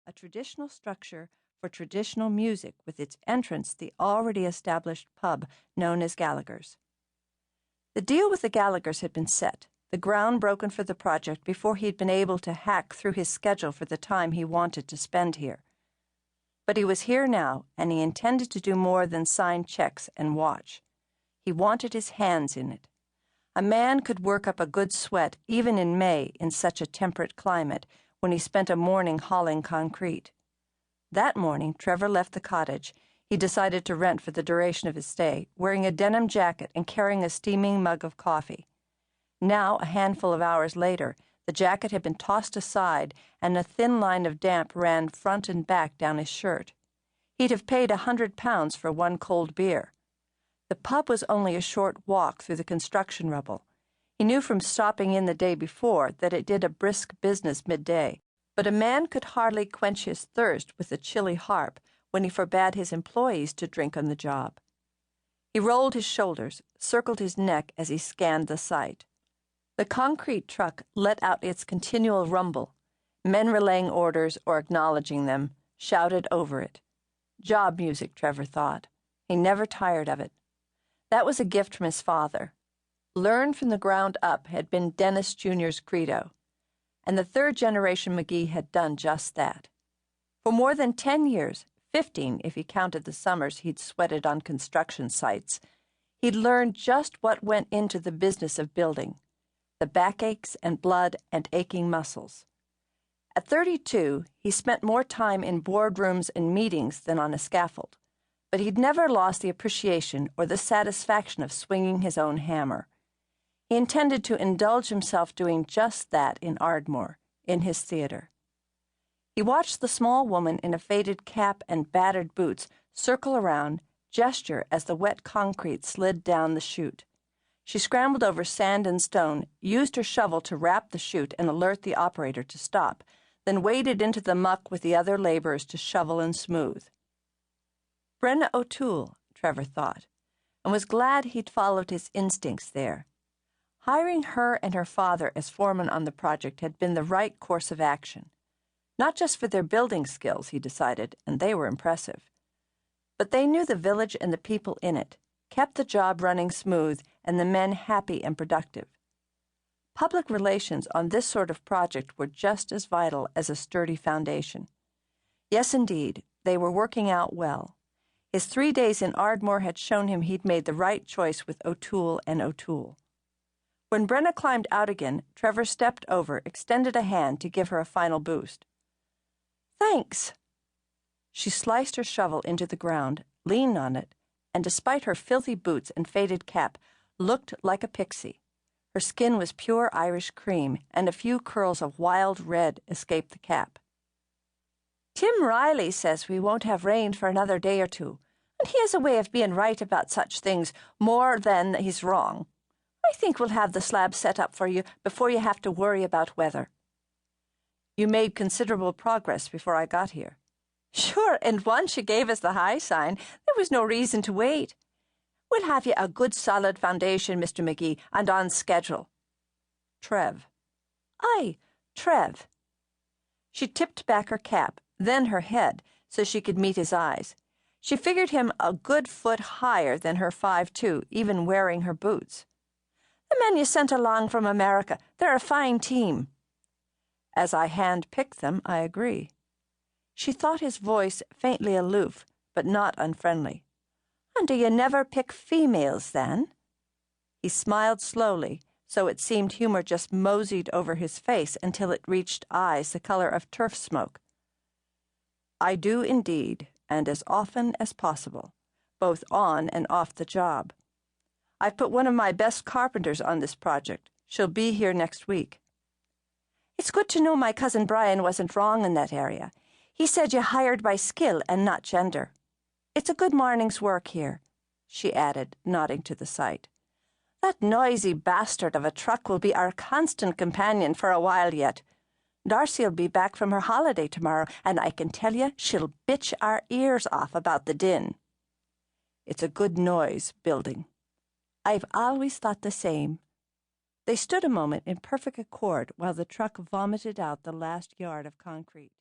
a traditional structure for traditional music with its entrance the already established pub known as Gallagher's. The deal with the Gallaghers had been set, the ground broken for the project before he had been able to hack through his schedule for the time he wanted to spend here. But he was here now, and he intended to do more than sign checks and watch. He wanted his hands in it. A man could work up a good sweat even in May in such a temperate climate when he spent a morning hauling concrete. That morning, Trevor left the cottage. He decided to rent for the duration of his stay, wearing a denim jacket and carrying a steaming mug of coffee. Now, a handful of hours later, the jacket had been tossed aside, and a thin line of damp ran front and back down his shirt. He'd have paid £100 for one cold beer. The pub was only a short walk through the construction rubble. He knew from stopping in the day before that it did a brisk business midday, but a man could hardly quench his thirst with a chilly harp when he forbade his employees to drink on the job. He rolled his shoulders, circled his neck as he scanned the site. The concrete truck let out its continual rumble. Men relaying orders or acknowledging them shouted over it. Job music, Trevor thought. He never tired of it. That was a gift from his father. Learned from the ground up had been Dennis Jr.'s credo, and the third-generation Magee had done just that. For more than 10 years, 15 if he counted the summers he'd sweated on construction sites, he'd learned just what went into the business of building, the backaches and blood and aching muscles. At 32, he spent more time in boardrooms and meetings than on a scaffold, but he'd never lost the appreciation or the satisfaction of swinging his own hammer. He intended to indulge himself doing just that in Ardmore, in his theater. He watched the small woman in a faded cap and battered boots circle around, gesture as the wet concrete slid down the chute. She scrambled over sand and stone, used her shovel to wrap the chute and alert the operator to stop, then waded into the muck with the other laborers to shovel and smooth. Brenna O'Toole, Trevor thought, and was glad he'd followed his instincts there. Hiring her and her father as foreman on the project had been the right course of action. Not just for their building skills, he decided, and they were impressive, but they knew the village and the people in it, kept the job running smooth, and the men happy and productive. Public relations on this sort of project were just as vital as a sturdy foundation. Yes, indeed, they were working out well. His 3 days in Ardmore had shown him he'd made the right choice with O'Toole and O'Toole. When Brenna climbed out again, Trevor stepped over, extended a hand to give her a final boost. "Thanks." She sliced her shovel into the ground, leaned on it, and despite her filthy boots and faded cap, looked like a pixie. Her skin was pure Irish cream, and a few curls of wild red escaped the cap. "Tim Riley says we won't have rain for another day or two, and he has a way of being right about such things more than he's wrong. I think we'll have the slab set up for you before you have to worry about weather." "You made considerable progress before I got here." "Sure, and once you gave us the high sign, there was no reason to wait. We'll have you a good solid foundation, Mr. Magee, and on schedule." "Trev." "Aye, Trev." She tipped back her cap, then her head, so she could meet his eyes. She figured him a good foot higher than her 5'2", even wearing her boots. "The men you sent along from America, they're a fine team." "As I hand-picked them, I agree." She thought his voice faintly aloof, but not unfriendly. "And do you never pick females, then?" He smiled slowly, so it seemed humor just moseyed over his face until it reached eyes the color of turf smoke. "I do indeed, and as often as possible, both on and off the job. I've put one of my best carpenters on this project. She'll be here next week." "It's good to know my cousin Brian wasn't wrong in that area. He said you hired by skill and not gender. It's a good morning's work here," she added, nodding to the site. "That noisy bastard of a truck will be our constant companion for a while yet. Darcy'll be back from her holiday tomorrow, and I can tell you she'll bitch our ears off about the din." "It's a good noise, building." "I've always thought the same." They stood a moment in perfect accord while the truck vomited out the last yard of concrete.